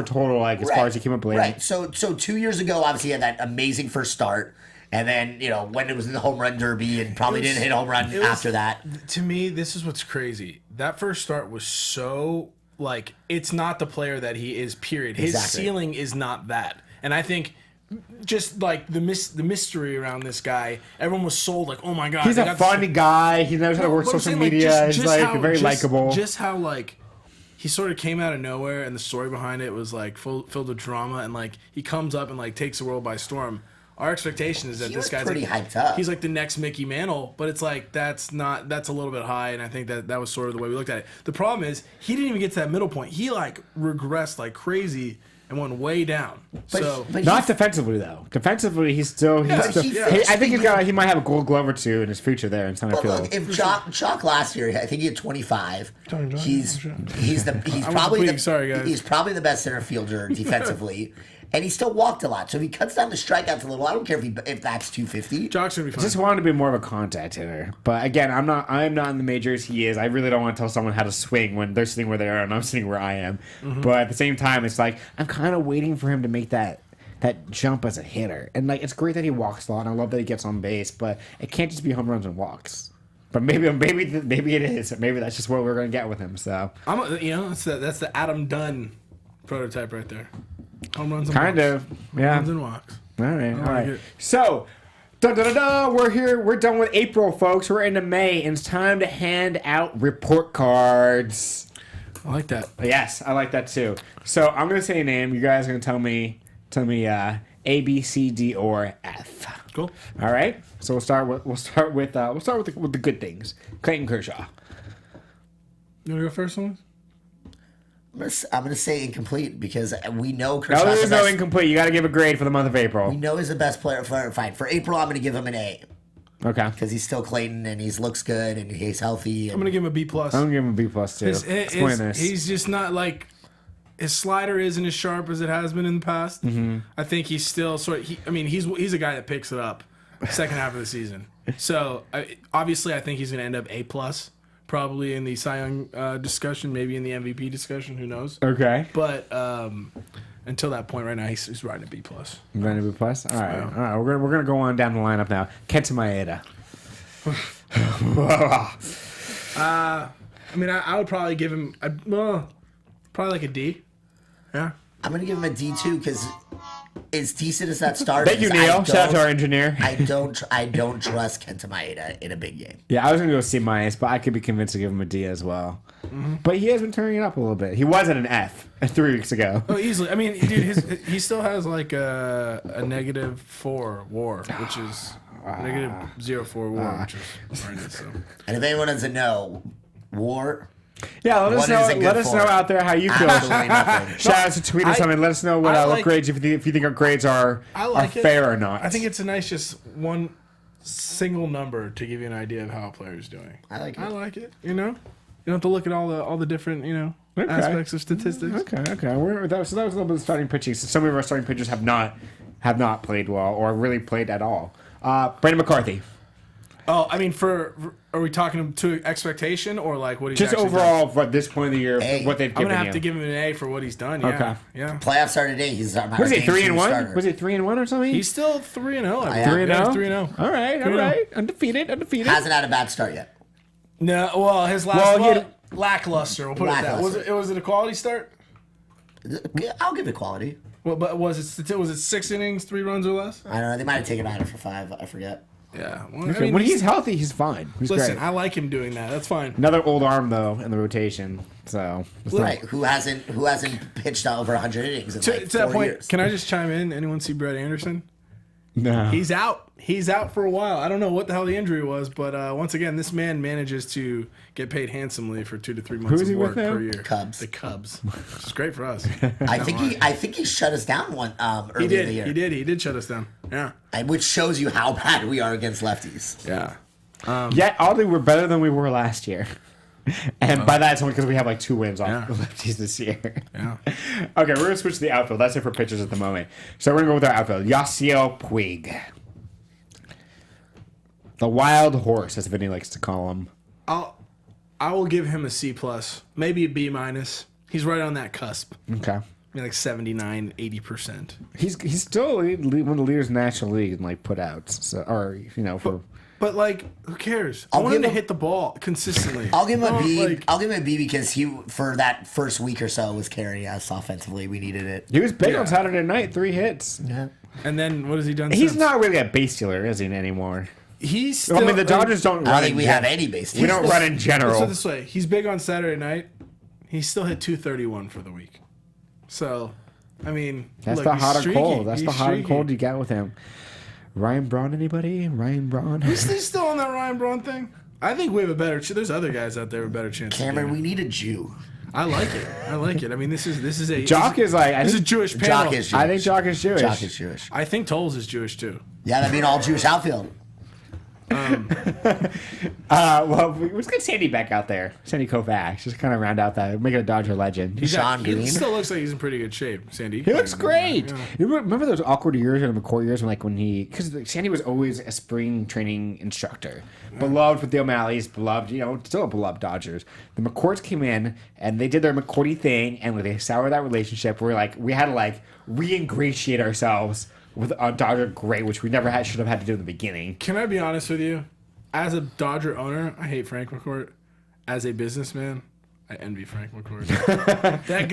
total, like as far as he came up late. Right. So 2 years ago, obviously, he had that amazing first start, and then when it was in the home run derby, and probably didn't hit a home run after that. To me, this is what's crazy. That first start was so like it's not the player that he is. Period. His ceiling is not that, and I think. Just like the mystery around this guy, everyone was sold like, oh my god, he's a funny guy. He knows how to work social media. He's like very likable. Just how like he sort of came out of nowhere, and the story behind it was like filled with drama, and like he comes up and like takes the world by storm. Our expectation is that this guy's pretty like, hyped up. He's like the next Mickey Mantle, but it's like that's a little bit high, and I think that was sort of the way we looked at it. The problem is he didn't even get to that middle point. He like regressed like crazy. And went way down. But not defensively though. Defensively, he's still. I think he might have a Gold Glove or 2 in his future there in center field. Look, if Jock last year, I think he had 25. He's probably the best center fielder defensively. And he still walked a lot, so if he cuts down the strikeouts a little, I don't care if that's 250. Jock's gonna be fine. I just wanted to be more of a contact hitter, but again, I'm not in the majors. He is. I really don't want to tell someone how to swing when they're sitting where they are and I'm sitting where I am. But at the same time, it's like I'm kind of waiting for him to make that jump as a hitter, and like it's great that he walks a lot. And I love that he gets on base, but it can't just be home runs and walks. But maybe it is. Maybe that's just what we're gonna get with him. So that's the Adam Dunn prototype right there. Home runs and kind walks. of, yeah. Home runs and walks. All right. So, we're here. We're done with April, folks. We're into May, and it's time to hand out report cards. I like that. Yes, I like that too. So I'm gonna say a name. You guys are gonna tell me A, B, C, D, or F. Cool. All right. So we'll start with the good things. Clayton Kershaw. You wanna go first on this? I'm gonna say incomplete because we know Kershaw. No, there's no incomplete. You got to give a grade for the month of April. We know he's the best player. Fine. For April, I'm gonna give him an A. Okay. Because he's still Clayton and he looks good and he's healthy. I'm gonna give him a B+. I'm gonna give him a B+ too. Explain this. He's just not like his slider isn't as sharp as it has been in the past. I think he's still he's a guy that picks it up second half of the season. So obviously, I think he's gonna end up A+. Probably in the Cy Young discussion, maybe in the MVP discussion. Who knows? Okay. But until that point, right now he's riding a B+. Riding a B+. All right. Yeah. All right. We're gonna go on down the lineup now. Kenta Maeda. I would probably give him probably like a D. Yeah. I'm gonna give him a D too because as decent as that start. Thank you, Neil. Shout out to our engineer. I don't trust Kenta Maeda in a big game. Yeah, I was gonna go C-, but I could be convinced to give him a D as well. But he has been turning it up a little bit. He was at an F 3 weeks ago. Oh, easily. I mean, dude, he still has like a -4 WAR, which is -0.4 WAR, which is horrendous. So. And if anyone doesn't know, WAR Yeah, let us What know. is it good Let us for? know out there how you feel. Absolutely nothing. Shout out to tweet us something. Let us know what grades if you think our grades are fair or not. I think it's a nice just one single number to give you an idea of how a player is doing. I like it. I like it. You know, you don't have to look at all the different aspects of statistics. Okay. That was a little bit of starting pitching. So some of our starting pitchers have not played well or really played at all. Brandon McCarthy. Oh, I mean, are we talking to expectation or like what he's Just actually overall, done? for this point of the year, what they've I'm given gonna have you. to give him an A for what he's done. Yeah. Okay. Yeah. Playoff start today. He's our What is it, game 3-1? starter. Was it 3-1 or something? He's still 3-0. Yeah. 3-0? 3-0. All right. Undefeated. Hasn't had a bad start yet. No, well, his last Well, lackluster. We'll put it that. Was it a quality start? I'll give it quality. Well, but was it 6 innings, 3 runs or less? I don't know. They might have taken Ida for 5. I forget. Yeah. Well, Okay, when he's healthy, he's fine. He's listen, great. I like him doing that. That's fine. Another old arm though in the rotation. So Right. Who hasn't pitched over 100 innings in To like that 4 point, years? can I just chime in? Anyone see Brett Anderson? No. He's out. He's out for a while. I don't know what the hell the injury was, but once again, this man manages to get paid handsomely for 2 to 3 months Who is of he work with now? per year. Cubs. The Cubs, which is great for us. I think he shut us down early He in the year. did. He did shut us down. Yeah. Which shows you how bad we are against lefties. Yeah. Yet oddly, we're better than we were last year. And by that, it's only because we have like 2 wins off the lefties this year. Yeah. Okay, we're gonna switch to the outfield. That's it for pitchers at the moment. So we're gonna go with our outfield. Yasiel Puig, the wild horse, as Vinny likes to call him. I will give him a C plus, maybe a B minus. He's right on that cusp. Okay. I mean, like 79, 80%. He's still one of the leaders in the National League in like putouts. So, or for. But like, who cares? I want him to hit the ball consistently. I'll give him a B. I'll give him a B because he, for that first week or so, was carrying us offensively. We needed it. He was big on Saturday night, 3 hits. Yeah. And then what has he done? He's since? not really a base stealer, is he, anymore? He's still, I mean, the Dodgers don't run. I don't think we have any base. We don't run in general. Let's put it this way: he's big on Saturday night. He still hit 231 for the week. So, I mean, That's look, the he's hot and streaky. cold. That's He's the hot and streaky. cold you got with him. Ryan Braun, anybody? Ryan Braun? Is he still on that Ryan Braun thing? I think we have a better. There's other guys out there with a better chance. Cameron, we need a Jew. I like it. I mean, this is a Jock is like. this is a Jewish panel. Jock is Jewish. I think Jock is Jewish. Jock is Jewish. I think Tolles is Jewish too. Yeah, that'd be an all Jewish outfield. Well, let's get Sandy back out there. Sandy Koufax. Just kind of round out that. Make it a Dodger legend. Sean He Green. still looks like he's in pretty good shape, Sandy. He looks great. Yeah. You remember those awkward years in the McCoy years because Sandy was always a spring training instructor, beloved with the O'Malleys, beloved, still a beloved Dodgers. The McCourts came in and they did their McCourty thing, and they soured that relationship. We had to re-ingratiate ourselves with a Dodger great, which we never should have had to do in the beginning. Can I be honest with you? As a Dodger owner, I hate Frank McCourt. As a businessman, I envy Frank McCourt. That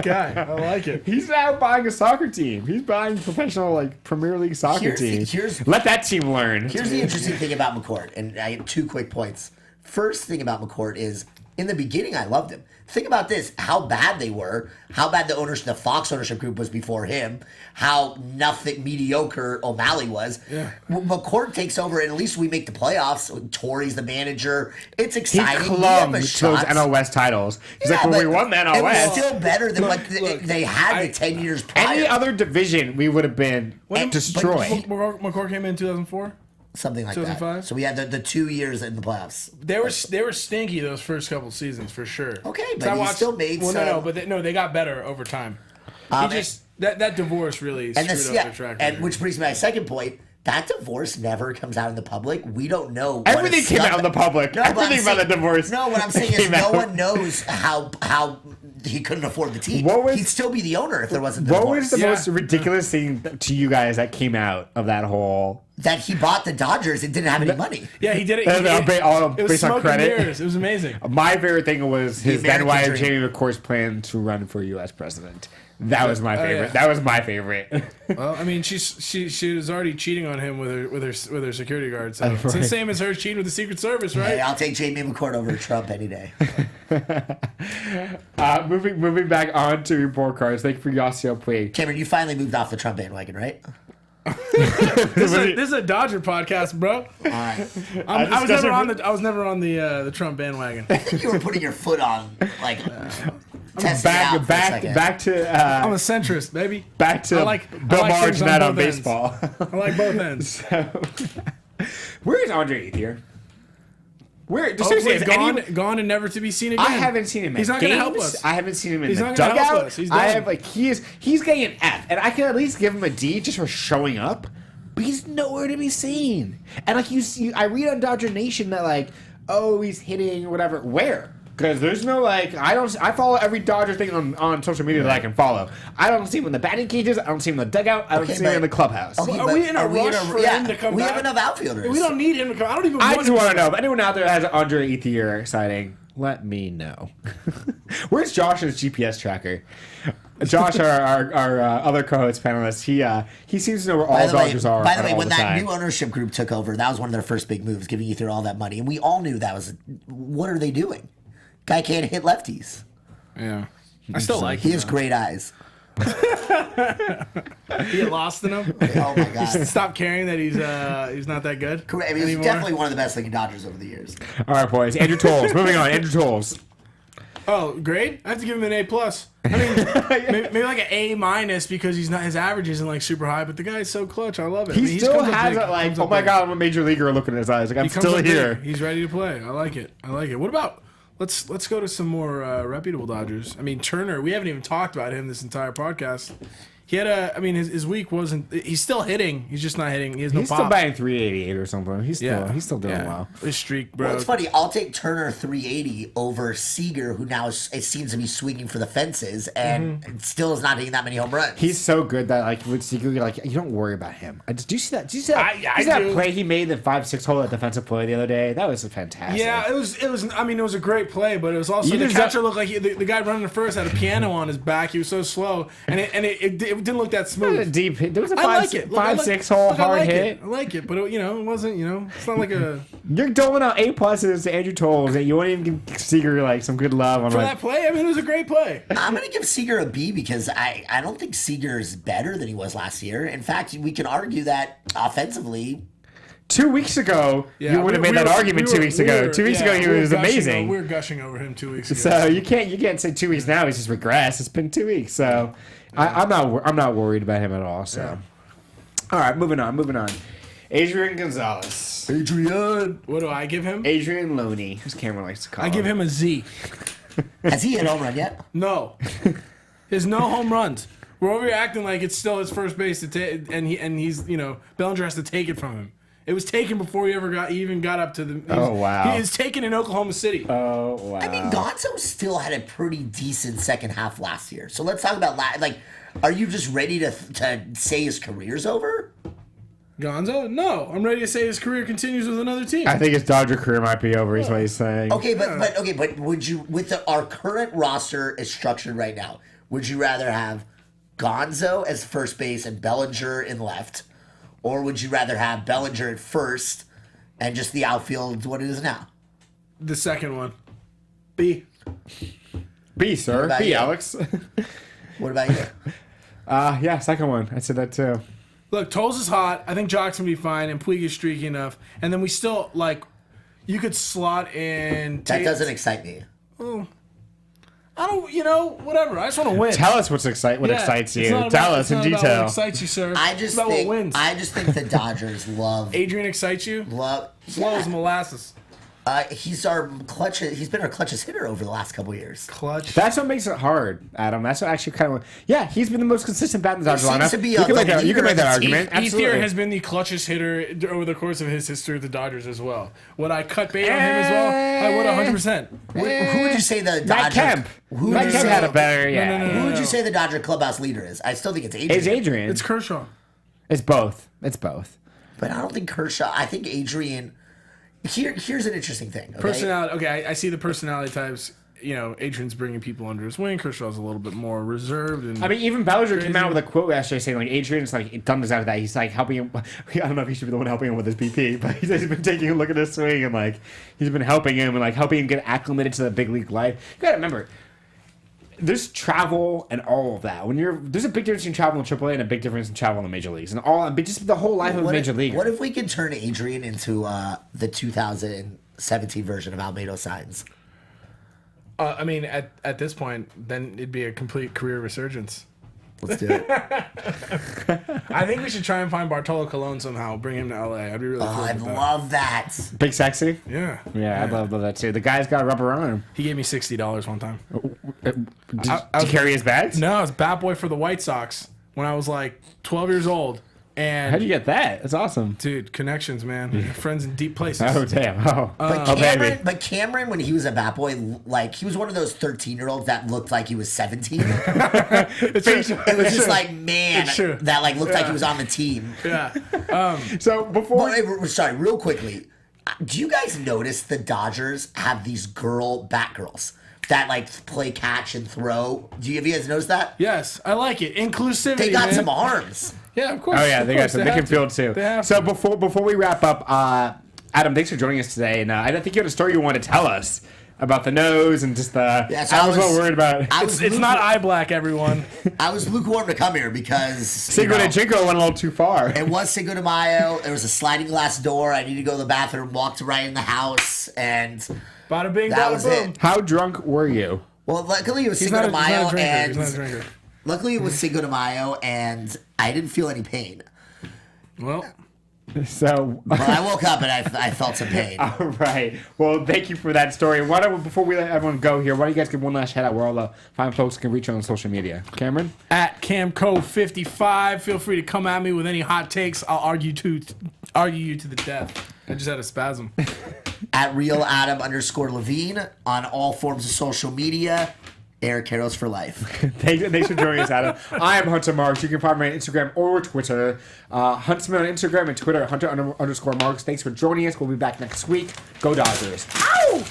guy. I like it. He's now buying a soccer team. He's buying professional Premier League soccer team. Let that team learn. Here's the interesting thing about McCourt, and I have 2 quick points. First thing about McCourt is, in the beginning, I loved him. Think about this: how bad they were, how bad the Fox ownership group was before him, how nothing mediocre O'Malley was. Yeah. McCourt takes over, and at least we make the playoffs. Torrey's the manager. It's He exciting. clung to those NL West titles. He's when we won the NL it West. was still better than what look, they had the 10 years prior. Any other division, we would have been destroyed. McCourt came in 2004. Something like 2005? that. So we had the 2 years in the playoffs. They were stinky those first couple seasons for sure. Okay, 'Cause but I he watched- still made well, some. they got better over time. And- That divorce really screwed up their track record. and which brings me to my second point. That divorce never comes out in the public. We don't know. What Everything came out in the public. No, but I'm Everything about saying- the divorce. No, what I'm saying is came no out. one knows how he couldn't afford the team. He'd still be the owner if there wasn't the What divorce. was the most ridiculous thing to you guys that came out of that whole? That he bought the Dodgers and didn't have any money. Yeah, he did it. All It was based on smoke and credit. mirrors. It was amazing. My favorite thing was his then American wife dream. Jamie McCourt's plan to run for U.S. president. That was my favorite. yeah. That was my favorite. Well, I mean, she was already cheating on him with her security guard. So it's the same as her cheating with the Secret Service, right? Hey, I'll take Jamie McCourt over Trump any day. Moving back on to report cards. Thank you for Yasiel Puig. Cameron, you finally moved off the Trump bandwagon, right? This is a Dodger podcast, bro. All right. I was never on the Trump bandwagon. I think you were putting your foot on, like, testing it out for a second. back to. I'm a centrist, baby. Back to Bill Maher things tonight on both ends. baseball. I like both ends. So, where is Andre Ethier? Where? Hopefully Seriously, gone and never to be seen again. I haven't seen him. He's at not games. going to help us. I haven't seen him in He's the not gonna help dugout. us. He's I done. have like he's getting an F, and I can at least give him a D just for showing up. But he's nowhere to be seen. And like I read on Dodger Nation that like, oh, he's hitting or whatever. Where? Because there's no like I follow every Dodger thing on social media that I can follow. I don't see him in the batting cages. I don't see him in the dugout. I don't see him in the clubhouse. Okay, Are we in a rush for him to come we back? have enough outfielders. We don't need him to come. I don't even. I want just him want to know if anyone out there has an Andre Ethier sighting. Let me know. Where's Josh's GPS tracker? Josh, our other co-host panelist, he seems to know where all Dodgers are. By the way, all when the that time. new ownership group took over, that was one of their first big moves, giving Ether all that money, and we all knew that was. What are they doing? Guy can't hit lefties. Yeah, I still like. He has great eyes. You get lost in him. Oh my god! Stop caring that he's not that good. I mean, he's definitely one of the best looking Dodgers over the years. All right, boys. Andrew Tolles. Moving on. Andrew Tolles. Oh, grade? I have to give him an A+. I mean, maybe like an A- because his average isn't like super high, but the guy is so clutch. I love it. He I mean, still has it like, oh my god, I'm a major leaguer. Look at his eyes. Like I'm still here. He's ready to play. I like it. What about? Let's go to some more reputable Dodgers. I mean, Turner. We haven't even talked about him this entire podcast. He had his week wasn't. He's still hitting. He's just not hitting. He has no He's pop. still batting 388 or something. He's still doing well. His streak, bro. Well, it's funny. I'll take Turner 380 over Seager, who now it seems to be swinging for the fences and still is not hitting that many home runs. He's so good that like with Seager, like you don't worry about him. Do you see that? Do you see that? I that do. play he made the 5-6 hole at defensive play the other day? That was fantastic. Yeah, it was. I mean, it was a great play, but it was also You the just catcher looked like the guy running the first had a piano on his back. He was so slow, and it didn't look that smooth. A deep hit. There was a I like it. Look, 5-6 hole hard hit. I like it, but it wasn't. It's not like a You're doling out A+ to Andrew Tolles, and you won't even give Seager like some good love on for like. that play. I mean, it was a great play. I'm going to give Seager a B because I don't think Seager is better than he was last year. In fact, we can argue that offensively. 2 weeks ago, you would have made that argument 2 weeks ago. 2 weeks ago, he was amazing. We were gushing over him 2 weeks ago. So you can't say 2 weeks now. He's just regressed. It's been 2 weeks, so I'm not worried about him at all. So, all right, moving on. Adrian Gonzales. Adrian. What do I give him? Adrian Loney, as Cameron likes to call him. I give him a Z. Has he hit home run yet? No. There's no home runs. We're over here acting like it's still his first base to take, and he's Bellinger has to take it from him. It was taken before he even got up to the. Oh, wow. He was taken in Oklahoma City. Oh wow. I mean, Gonzo still had a pretty decent second half last year. So let's talk about are you just ready to say his career's over? Gonzo? No, I'm ready to say his career continues with another team. I think his Dodger career might be over. Is what he's saying. Okay, but would you, with our current roster is structured right now, would you rather have Gonzo as first base and Bellinger in left, or would you rather have Bellinger at first and just the outfield what it is now? The second one. B. B, sir. about B, you? Alex. What about you? Yeah, second one. I said that too. Look, Tolles is hot. I think Jock's going to be fine, and Puig is streaky enough. And then we still, you could slot in... That doesn't excite me. I don't, whatever. I just want to win. Tell us what excites you. Tell us in It's not about detail. what excites you, sir. I It's just about think what wins. I just think the Dodgers love Adrian excites you? Slow as molasses. He's our clutch. He's been our clutchest hitter over the last couple of years. Clutch. That's what makes it hard, Adam. That's what actually kind of. Yeah, he's been the most consistent bat in the Dodgers seems lineup. to be You can the make that leader of the argument. Ethier Absolutely. has been the clutchest hitter over the course of his history with the Dodgers as well. Would I cut bait on him as well? I would 100%. Who would you say the Dodger? Matt Kemp. Who Matt would you Kemp say- had a better. Yeah. No. Who would you say the Dodger clubhouse leader is? I still think it's Adrian. It's Adrian. It's Kershaw. It's both. It's both. But I don't think Kershaw. I think Adrian. Here's an interesting thing. Okay? Personality. Okay, I see the personality types. Adrian's bringing people under his wing. Kershaw's a little bit more reserved. And I mean, even Bellinger came out with a quote yesterday saying, Adrian's done this out of that. He's helping him. I don't know if he should be the one helping him with his BP, but he's been taking a look at his swing and he's been helping him and helping him get acclimated to the big league life. You gotta remember, there's travel and all of that. There's a big difference in travel in AAA and a big difference in travel in the major leagues, and just the whole life of a major league. What if we could turn Adrian into the 2017 version of Almeida Signs? I mean, at this point, then it'd be a complete career resurgence. Let's do it. I think we should try and find Bartolo Colon somehow. Bring him to LA. I'd be really cool I with that. love that. Big sexy? Yeah. Yeah, I love that too. The guy's got a rubber arm. He gave me $60 one time. Did you carry his bags? No, I was bat boy for the White Sox when I was like 12 years old. And How'd you get that? That's awesome. dude, connections, man. Friends in deep places. Oh, damn. But Cameron, when he was a bat boy, like he was one of those 13-year-olds that looked like he was 17. It's true. It was just like, man, It's true. that like looked like he was on the team. Yeah. So before... Sorry, real quickly. Do you guys notice the Dodgers have these Batgirls that like play catch and throw? Have you guys noticed that? Yes, I like it. Inclusivity. They got man. some arms. Yeah, of course. Oh, yeah, of they course, got some. They can have to. field too. They have So to. before we wrap up, Adam, thanks for joining us today. And I think you had a story you wanted to tell us about the nose and just the... Yeah, so I was well worried about... It's not eye black, everyone. I was lukewarm to come here because Cinco de Jingo went a little too far. it was Cinco de Mayo. There was a sliding glass door. I needed to go to the bathroom, walked right in the house, and Bada bing, that bada was boom. it. How drunk were you? Well, luckily it was He's Cinco not, de he's Mayo, not a drinker. and He's not a drinker. luckily it was Cinco de Mayo, and I didn't feel any pain. Well, So... But I woke up and I felt some pain. All right. Well, thank you for that story. Before we let everyone go here, why don't you guys give one last shout out where all the fine folks can reach you on social media? Cameron? at Camco55, feel free to come at me with any hot takes. I'll argue you to the death. I just had a spasm. At @RealAdam_Levine on all forms of social media. Eric Harrow's for life. Thanks for joining us, Adam. I am Hunter Marks. You can find me on Instagram or Twitter. Huntsman on Instagram and Twitter, Hunter_Marks. Thanks for joining us. We'll be back next week. Go Dodgers. Ow!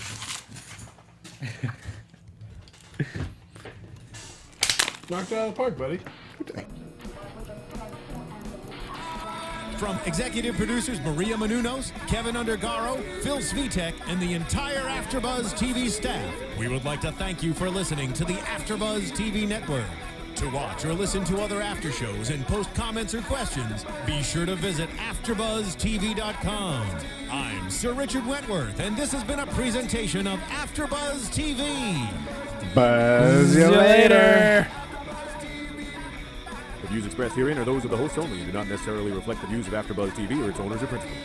Knocked it out of the park, buddy. From executive producers Maria Menounos, Kevin Undergaro, Phil Svitek, and the entire AfterBuzz TV staff, we would like to thank you for listening to the AfterBuzz TV network. To watch or listen to other after shows and post comments or questions, be sure to visit AfterBuzzTV.com. I'm Sir Richard Wentworth, and this has been a presentation of AfterBuzz TV. Buzz you later. The views expressed herein are those of the hosts only and do not necessarily reflect the views of AfterBuzz TV or its owners or principals.